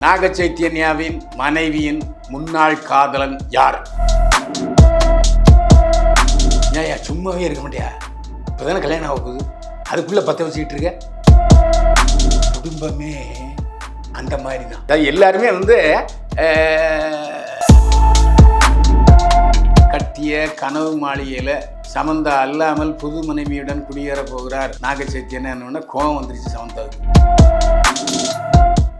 நாக சைத்தன்யாவின் மனைவியின் முன்னாள் காதலன் யார்? ஏயா சும்மாவே இருக்க மாட்டியா? இப்போதானே கல்யாணம் ஆகுது, அதுக்குள்ள பற்ற வச்சுக்கிட்டு இருக்க. குடும்பமே அந்த மாதிரி தான். எல்லாருமே கட்டிய கனவு மாளிகையில் சமந்தா அல்லாமல் புது மனைவியுடன் குடியேற போகிறார் நாக சைத்தன்யா. கோபம் வந்துருச்சு சமந்தாவுக்கு.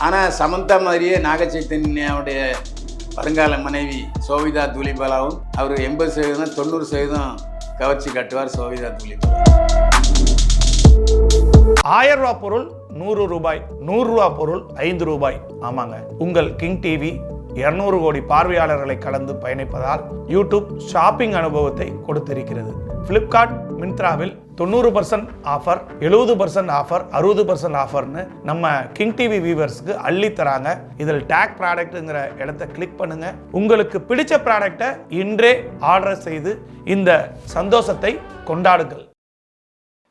ஆனால் சமந்தா மாதிரியே நாக சைத்தன்யாவுடைய வருங்கால மனைவி சோவிதா தூலிபாலாவும் அவர் 80% 90% கவர்ச்சி காட்டுவார். சோவிதா தூலிபாலா 1000 ரூபா பொருள் 100 ரூபாய், 100 ரூபா பொருள் 5 ரூபாய். ஆமாங்க, உங்கள் கிங் டிவி 200 கோடி பார்வையாளர்களை கடந்து பயணிப்பதால் யூடியூப் ஷாப்பிங் அனுபவத்தை கொடுத்திருக்கிறது. பிளிப்கார்ட், மிந்த்ராவில் 90% ஆஃபர், 70% ஆஃபர், 60% ஆஃபர்னு நம்ம கிங் டிவி வியூவர்ஸ்க்கு அள்ளி தராங்க. இதில் டேக் ப்ராடக்ட்ங்கிற இடத்தை கிளிக் பண்ணுங்க. உங்களுக்கு பிடிச்ச ப்ராடக்டை இன்றே ஆர்டர் செய்து இந்த சந்தோஷத்தை கொண்டாடுங்கள்.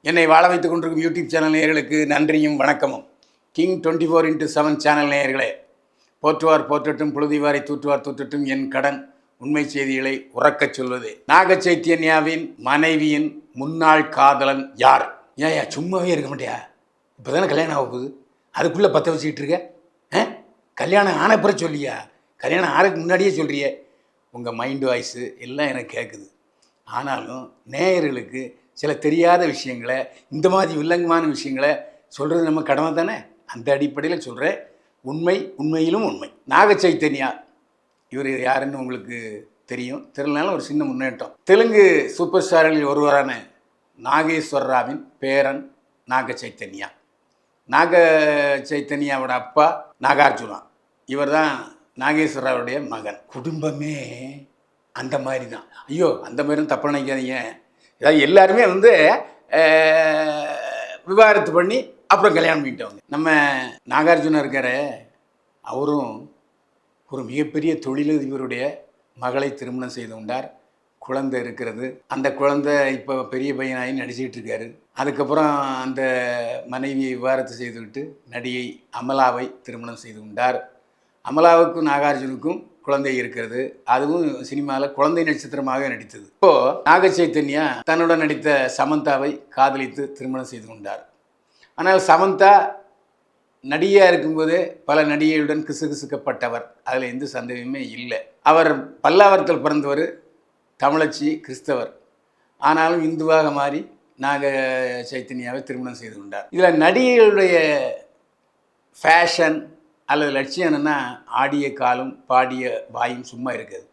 என்னை வாழ வைத்துக் கொண்டிருக்கும் யூடியூப் சேனல் நேயர்களுக்கு நன்றியும் வணக்கமும். கிங் 24x7 சேனல் நேயர்களே, போற்றுவார் போற்றட்டும், புழுதிவாரை தூற்றுவார் தூற்றட்டும், என் கடன் உண்மை செய்திகளை உறக்கச் சொல்வது. நாக சைத்தன்யாவின் மனைவியின் முன்னாள் காதலன் யார்? ஏயா சும்மாவே இருக்க மாட்டியா? இப்போதானே கல்யாணம் ஆகுது, அதுக்குள்ளே பற்ற வச்சுக்கிட்டு இருக்க. கல்யாணம் ஆனப்புற சொல்லியா? கல்யாணம் ஆறதுக்கு முன்னாடியே சொல்கிறிய. உங்கள் மைண்ட் வாய்ஸு எல்லாம் எனக்கு கேட்குது. ஆனாலும் நேயர்களுக்கு சில தெரியாத விஷயங்களை, இந்த மாதிரி வில்லங்கமான விஷயங்களை சொல்கிறது நம்ம கடமை தானே. அந்த அடிப்படையில் சொல்கிறேன். உண்மையிலும் உண்மை. நாக சைத்தன்யா இவர் யாருன்னு உங்களுக்கு தெரியும். தெரியலனாலும் ஒரு சின்ன முன்னேற்றம். தெலுங்கு சூப்பர் ஸ்டார்களில் ஒருவரான நாகேஸ்வர ராவின் பேரன் நாக சைத்தன்யா. நாக சைத்தன்யாவோட அப்பா நாகார்ஜுனா. இவர் தான் நாகேஸ்வர ராவுடைய மகன். குடும்பமே அந்த மாதிரி தான். ஐயோ, அந்த மாதிரி தப்பு நினைக்காதீங்க. ஏதாவது எல்லாருமே விவாகரத்து பண்ணி அப்புறம் கல்யாணம் பண்ணிட்டவங்க. நம்ம நாகார்ஜுனா இருக்கார், அவரும் ஒரு மிகப்பெரிய தொழிலதிபருடைய மகளை திருமணம் செய்து கொண்டார். குழந்தை இருக்கிறது. அந்த குழந்தை இப்போ பெரிய பையனாகி நடிச்சிக்கிட்டு இருக்காரு. அதுக்கப்புறம் அந்த மனைவியை விவாகரத்து செய்துவிட்டு நடிகை அமலாவை திருமணம் செய்து கொண்டார். அமலாவுக்கும் நாகார்ஜுனுக்கும் குழந்தை இருக்கிறது. அதுவும் சினிமாவில் குழந்தை நட்சத்திரமாக நடித்தது. இப்போது நாக சைத்தன்யா தன்னுடன் நடித்த சமந்தாவை காதலித்து திருமணம் செய்து கொண்டார். ஆனால் சமந்தா நடிகையாக இருக்கும்போது பல நடிகையுடன் கிசுகிசுக்கப்பட்டவர். அதில் எந்த சந்தேகமே இல்லை. அவர் பல்லாவரத்தில் பிறந்தவர், தமிழச்சி, கிறிஸ்தவர். ஆனாலும் இந்துவாக மாறி நாக சைத்தன்யாவை திருமணம் செய்து கொண்டார். இதில் நடிகைகளுடைய ஃபேஷன் அல்லது லட்சியம் என்னென்னா, ஆடிய காலும் பாடிய வாயும் சும்மா இருக்காது.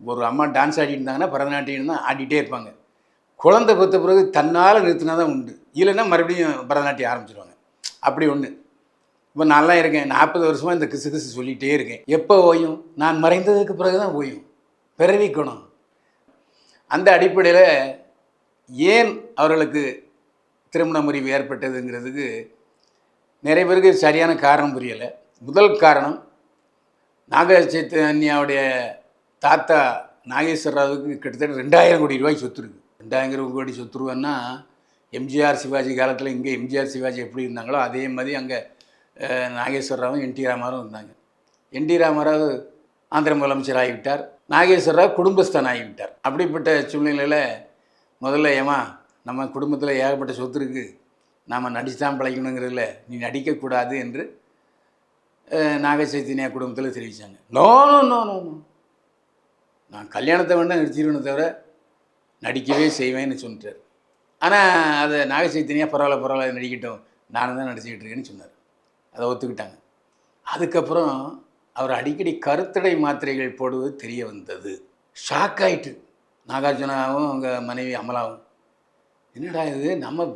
ஒரு அம்மா டான்ஸ் ஆடிட்டு இருந்தாங்கன்னா, பரதநாட்டியம் தான் ஆடிட்டே இருப்பாங்க. குழந்தை பெற்ற பிறகு தன்னால் நிறுத்தினா தான் உண்டு. இல்லைன்னா மறுபடியும் பரதநாட்டியம் ஆரம்பிச்சிடுவாங்க. அப்படி ஒன்று. இப்போ நான்லாம் இருக்கேன், 40 வருஷமாக இந்த கிசு சொல்லிகிட்டே இருக்கேன். எப்போ ஓயும்? நான் மறைந்ததுக்கு பிறகு தான் ஓயும். பிறவிக்கணும். அந்த அடிப்படையில் ஏன் அவர்களுக்கு திருமண முறிவு ஏற்பட்டதுங்கிறதுக்கு நிறைய பேருக்கு சரியான காரணம் புரியலை. முதல் காரணம், நாக சைத்தன்யாவுடைய தாத்தா நாகேஸ்வர ராவுக்கு கிட்டத்தட்ட 2000 கோடி ரூபாய்க்கு சொத்து இருக்குது. 2000 கோடி சொத்து ரூபான்னா, எம்ஜிஆர் சிவாஜி காலத்தில் இங்கே எம்ஜிஆர் சிவாஜி எப்படி இருந்தாங்களோ அதே மாதிரி அங்கே நாகேஸ்வர ராவும் என்டி ராமாராவும் இருந்தாங்க. என்டி ராமாராவ் ஆந்திர முதலமைச்சர் ஆகிவிட்டார். நாகேஸ்வர ராவ் குடும்பஸ்தான் ஆகிவிட்டார். அப்படிப்பட்ட சூழ்நிலையில் முதல்ல ஏமா நம்ம குடும்பத்தில் ஏகப்பட்ட சொத்து இருக்குது, நாம் நடிச்சு தான் பிழைக்கணுங்கிறதில்ல, நீ நடிக்கக்கூடாது என்று நாக சைத்தன்யா குடும்பத்தில் தெரிவித்தாங்க. No no no no no, நான் கல்யாணத்தை வேண்டாம் நிறுத்திடுவேன்னு தவிர நடிக்கவே செய்வேன்னு சொல்லிட்டார். ஆனால் அதை நாக சைத்தன்யா பரவாயில்ல நடிக்கட்டும், நானும் தான் நடிச்சுக்கிட்டு இருக்கேன்னு சொன்னார். அதை ஒத்துக்கிட்டாங்க. அதுக்கப்புறம் அவர் அடிக்கடி கருத்தடை மாத்திரைகள் போடுவது தெரிய வந்தது. ஷாக் ஆகிட்டு நாகார்ஜுனாவும் அவங்க மனைவி அமலாவும், என்னடா இது, நம்ம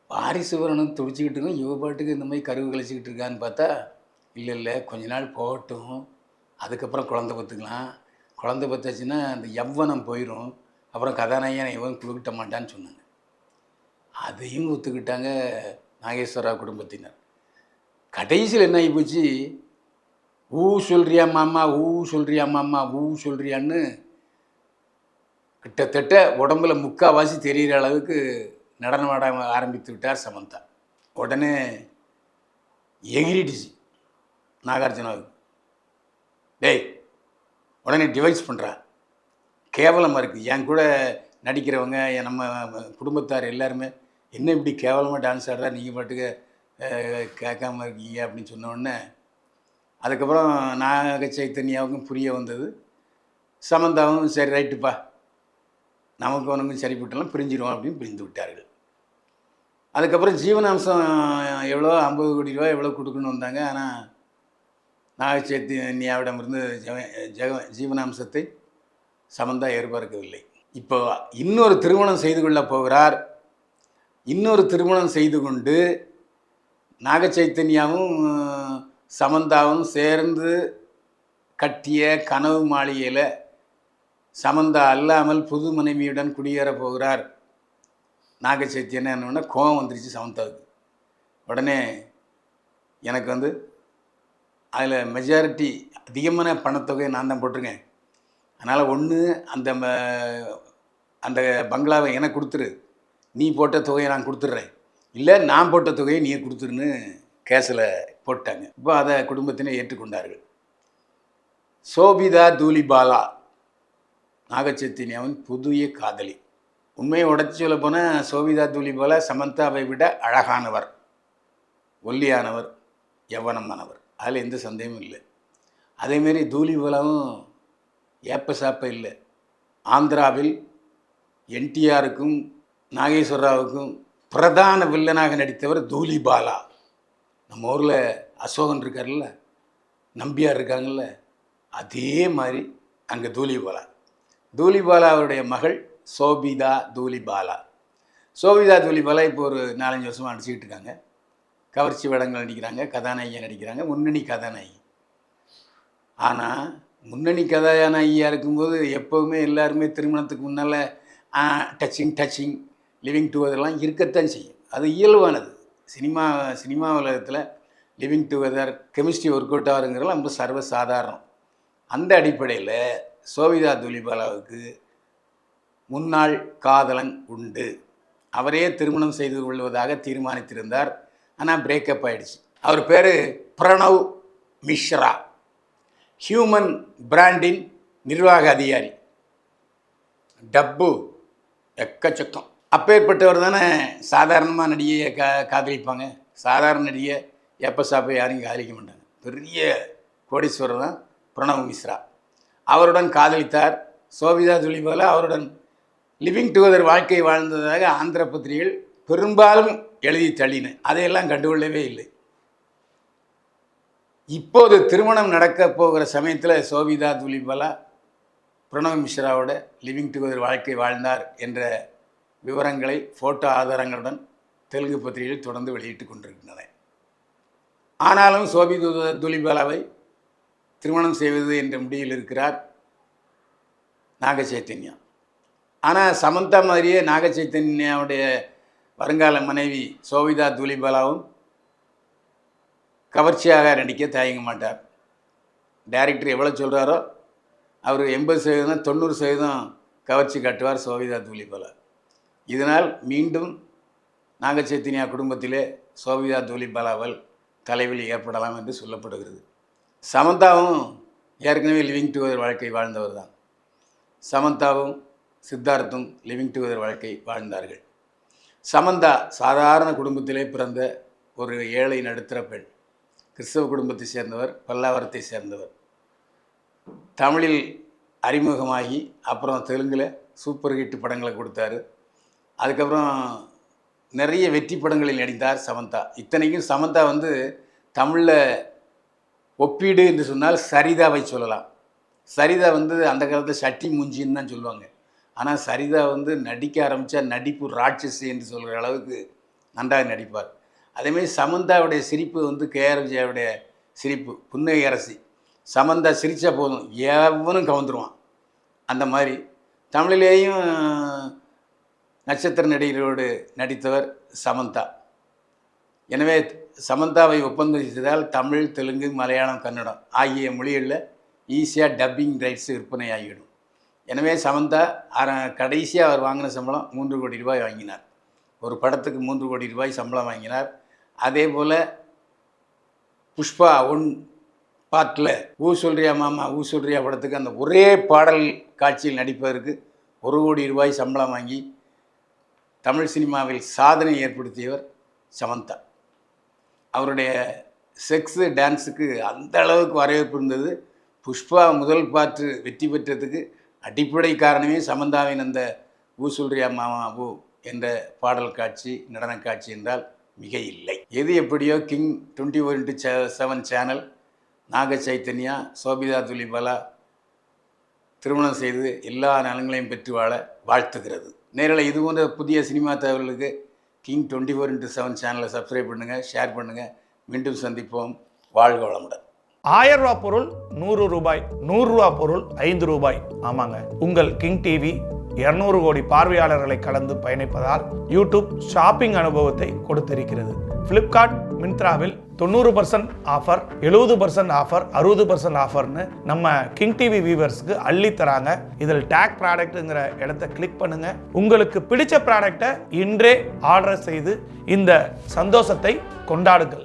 வாரிசுவரனும் துடிச்சிக்கிட்டு இருக்கோம், இவ பாட்டுக்கு இந்த மாதிரி கருவு கழிச்சிக்கிட்டு இருக்கான்னு பார்த்தா, இல்லை கொஞ்ச நாள் போகட்டும், அதுக்கப்புறம் குழந்தை பற்றுக்கலாம். குழந்தை பற்றாச்சுன்னா அந்த யவ்வனம் போயிடும், அப்புறம் கதாநாயகனை இவன் கொடுக்கிட்ட மாட்டான்னு சொன்னாங்க. அதையும் ஒத்துக்கிட்டாங்க நாகேஸ்வரா குடும்பத்தினர். கடைசியில் என்ன ஆகி போச்சு, சொல்கிறியா மாமா, சொல்கிறியான்னு கிட்டத்தட்ட உடம்புல முக்கால்வாசி தெரிகிற அளவுக்கு நடனம் ஆட ஆரம்பித்து விட்டார் சமந்தா. உடனே எகிரிடுச்சு. நாகார்ஜுனாவுக்கு. டேய் உடனே டிவைஸ் பண்ணுறா. கேவலமாக இருக்குது. என் கூட நடிக்கிறவங்க நம்ம குடும்பத்தார் எல்லாருமே என்ன இப்படி கேவலமாக டான்ஸ் ஆடுறா, நீங்கள் பாட்டுக்கு கேட்காம இருக்கீங்க அப்படின்னு சொன்னோடனே அதுக்கப்புறம் நாக சைத்தன்யாவுக்கும் புரிய வந்தது. சமந்தாவும் சரி ரைட்டுப்பா நமக்கு உனக்கும் சரிப்பட்டலாம் பிரிஞ்சிடுவோம் அப்படின்னு பிரிந்து விட்டார்கள். அதுக்கப்புறம் ஜீவனாம்சம் எவ்வளோ 50 கோடி ரூபா எவ்வளோ கொடுக்கணும்னு வந்தாங்க. ஆனால் நாக சைத்தன்யாவிடமிருந்து ஜீவனாம்சத்தை சமந்தா எதிர்பார்க்கவில்லை. இப்போ இன்னொரு திருமணம் செய்து கொள்ள போகிறார். இன்னொரு திருமணம் செய்து கொண்டு நாக சைத்தன்யாவும் சமந்தாவும் சேர்ந்து கட்டிய கனவு மாளிகையில் சமந்தா அல்லாமல் புது மனைவியுடன் குடியேற போகிறார். நாக சைத்தன்யா என்னன்னா கோபம் வந்துருச்சு சமந்தாவுக்கு. உடனே எனக்கு வந்து அதில் மெஜாரிட்டி அதிகமான பணத்தொகையை நான் தான் போட்டிருக்கேன். அதனால் ஒன்று அந்த பங்களாவை எனக்கு கொடுத்துரு, நீ போட்ட தொகையை நான் கொடுத்துட்றேன், இல்லை நான் போட்ட தொகையை நீ கொடுத்துருன்னு கேஸில் போட்டாங்க. இப்போ அதை குடும்பத்தினர் ஏற்றுக்கொண்டார்கள். சோபிதா தூலிபாலா நாக சைத்தன்யாவின் புதிய காதலி. உண்மையை உடச்சி சொல்ல போனால் சோபிதா தூலிபாலா சமந்தாவை விட அழகானவர், ஒல்லியானவர், யவனமானவர். அதில் எந்த சந்தேகமும் இல்லை. அதேமாரி தூலிபாலாவும் ஏப்ப சாப்ப இல்லை. ஆந்திராவில் என்டிஆருக்கும் நாகேஸ்வரராவுக்கும் பிரதான வில்லனாக நடித்தவர் தூலிபாலா. நம்ம ஊரில் அசோகன் இருக்கார்ல, நம்பியார் இருக்காங்கல்ல, அதே மாதிரி அங்கே தூலிபாலாவுடைய மகள் சோபிதா தூலிபாலா. சோபிதா தூலிபாலா இப்போ ஒரு 4-5 வருஷமாக நடிச்சிக்கிட்டு இருக்காங்க. கவர்ச்சி வேடங்கள் நடிக்கிறாங்க, கதாநாயகியாக நடிக்கிறாங்க, முன்னணி கதாநாயகி. ஆனால் முன்னணி கதாநாயகியாக இருக்கும்போது எப்போவுமே எல்லாருமே திருமணத்துக்கு முன்னால் டச்சிங் லிவிங் டுகெதர்லாம் இருக்கத்தான் செய்யும். அது இயல்பானது. சினிமா உலகத்தில் living together chemistry work out ஆகுங்கிறதுலாம் ரொம்ப சர்வசாதாரணம். அந்த அடிப்படையில் சோபிதா தூலிபாலாவுக்கு முன்னாள் காதலன் உண்டு. அவரே திருமணம் செய்து கொள்வதாக தீர்மானித்திருந்தார். ஆனால் பிரேக்கப் ஆகிடுச்சு. அவர் பேர் பிரணவ் மிஸ்ரா, ஹியூமன் பிராண்டின் நிர்வாக அதிகாரி. டப்பு எக்கச்சக்கம். அப்பேற்பட்டவர் தானே சாதாரணமாக நடிகையை காதலிப்பாங்க. சாதாரண நடிகை எப்போ சாப்பை யாரையும் காதலிக்க மாட்டாங்க. பெரிய கோடீஸ்வரர் தான் பிரணவ் மிஸ்ரா. அவருடன் காதலித்தார். சோபிதா தூலிபாலா அவருடன் லிவிங் டுகெதர் வாழ்க்கை வாழ்ந்ததாக ஆந்திர பத்திரிகைகள் பெரும்பாலும் எழுதி தள்ளின. அதையெல்லாம் கண்டுகொள்ளவே இல்லை. இப்போது திருமணம் நடக்கப் போகிற சமயத்தில் சோபிதா தூலிபாலா பிரணவ் மிஸ்ராவோட லிவிங் டுகெதர் வாழ்க்கை வாழ்ந்தார் என்ற விவரங்களை ஃபோட்டோ ஆதாரங்களுடன் தெலுங்கு பத்திரிகைகள் தொடர்ந்து வெளியிட்டு கொண்டிருக்கின்றன. ஆனாலும் சோபிதா தூலிபாலாவை திருமணம் செய்வது என்ற முடிவில் இருக்கிறார் நாக சைத்தன்யா. ஆனால் சமந்தா மாதிரியே நாக சைத்தன்யாவுடைய வருங்கால மனைவி சோபிதா தூலிபாலாவும் கவர்ச்சியாக நடிக்க தயங்க மாட்டார். டைரக்டர் எவ்வளோ சொல்கிறாரோ அவர் 80% 90% கவர்ச்சி காட்டுவார் சோபிதா தூலிபாலா. இதனால் மீண்டும் நாக சைத்தன்யா குடும்பத்திலே சோபிதா தூலிபாலாவால் தலைவலி ஏற்படலாம் என்று சொல்லப்படுகிறது. சமந்தாவும் ஏற்கனவே லிவிங் டுகெதர் வாழ்க்கை வாழ்ந்தவர் தான். சமந்தாவும் சித்தார்த்தும் லிவிங் டுகெதர் வாழ்க்கை வாழ்ந்தார்கள். சமந்தா சாதாரண குடும்பத்திலே பிறந்த ஒரு ஏழை நடுத்தர பெண். கிறிஸ்தவ குடும்பத்தை சேர்ந்தவர், பல்லாவரத்தை சேர்ந்தவர். தமிழில் அறிமுகமாகி அப்புறம் தெலுங்கில் சூப்பர் ஹிட் படங்களை கொடுத்தாரு. அதுக்கப்புறம் நிறைய வெற்றி படங்களில் நடித்தார் சமந்தா. இத்தனைக்கும் சமந்தா வந்து தமிழில் ஒப்பீடு என்று சொன்னால் சரிதாவை சொல்லலாம். சரிதா வந்து அந்த காலத்தில் சட்டி மூஞ்சின்னு தான் சொல்லுவாங்க. ஆனால் சரிதா வந்து நடிக்க ஆரம்பித்தா நடிப்பு ராட்சசி என்று சொல்கிற அளவுக்கு நன்றாக நடிப்பார். அதேமாதிரி சமந்தாவுடைய சிரிப்பு வந்து கேஆர் விஜயாவுடைய சிரிப்பு, புன்னகை அரசி. சமந்தா சிரித்தா போதும் எவனும் கவர்ந்துருவான். அந்த மாதிரி தமிழிலேயும் நட்சத்திர நடிகரோடு நடித்தவர் சமந்தா. எனவே சமந்தாவை ஒப்பந்தம் செய்தால் தமிழ், தெலுங்கு, மலையாளம், கன்னடம் ஆகிய மொழிகளில் ஈஸியாக டப்பிங் ரைட்ஸ் விற்பனை ஆகிவிடும். எனவே சமந்தா கடைசியாக அவர் வாங்கின சம்பளம் 3 கோடி ரூபாய் வாங்கினார். ஒரு படத்துக்கு 3 கோடி ரூபாய் சம்பளம் வாங்கினார். அதே போல் புஷ்பா 1 பார்ட்டில் ஊ சொல்றியா மாமா ஊ சொல்றியா படத்துக்கு அந்த ஒரே பாடல் காட்சியில் நடிப்பதற்கு 1 கோடி ரூபாய் சம்பளம் வாங்கி தமிழ் சினிமாவில் சாதனை ஏற்படுத்தியவர் சமந்தா. அவருடைய செக்ஸு டான்ஸுக்கு அந்த அளவுக்கு வரவேற்பு இருந்தது. புஷ்பா முதல் பாட்டு வெற்றி பெற்றதுக்கு அடிப்படை காரணமே சமந்தாவின் அந்த ஊ சொல்றியா மாமா ஊ என்ற பாடல் காட்சி, நடன காட்சி என்றால் மிக இல்லை. எது எப்படியோ கிங் 24/7 சேனல் நாக சைத்தன்யா, சோபிதா துலிபாலா திருமணம் செய்து எல்லா நலங்களையும் பெற்று வாழ வாழ்த்துகிறது. நேரில் இது போன்ற புதிய சினிமா தகவலுக்கு கிங் 24/7 சேனலை சப்ஸ்கிரைப் பண்ணுங்கள், ஷேர் பண்ணுங்கள். மீண்டும் சந்திப்போம். வாழ்க வளமுடன். 1000 ரூபாய் பொருள் 100 ரூபாய், 100 ரூபாய் பொருள் 5 ரூபாய். ஆமாங்க, உங்கள் கிங் டிவி 200 கோடி பார்வையாளர்களை கடந்து பயணிப்பதால் யூடியூப் ஷாப்பிங் அனுபவத்தை கொடுத்திருக்கிறது. ஃப்ளிப்கார்ட், மிந்த்ராவில் 90% ஆஃபர், 70% ஆஃபர், 60% ஆஃபர்னு நம்ம கிங் டிவி வியூவர்ஸ்க்கு அள்ளி தராங்க. இதில் டேக் ப்ராடக்ட்ங்கிற இடத்த கிளிக் பண்ணுங்க. உங்களுக்கு பிடிச்ச ப்ராடக்டை இன்றே ஆர்டர் செய்து இந்த சந்தோஷத்தை கொண்டாடுங்கள்.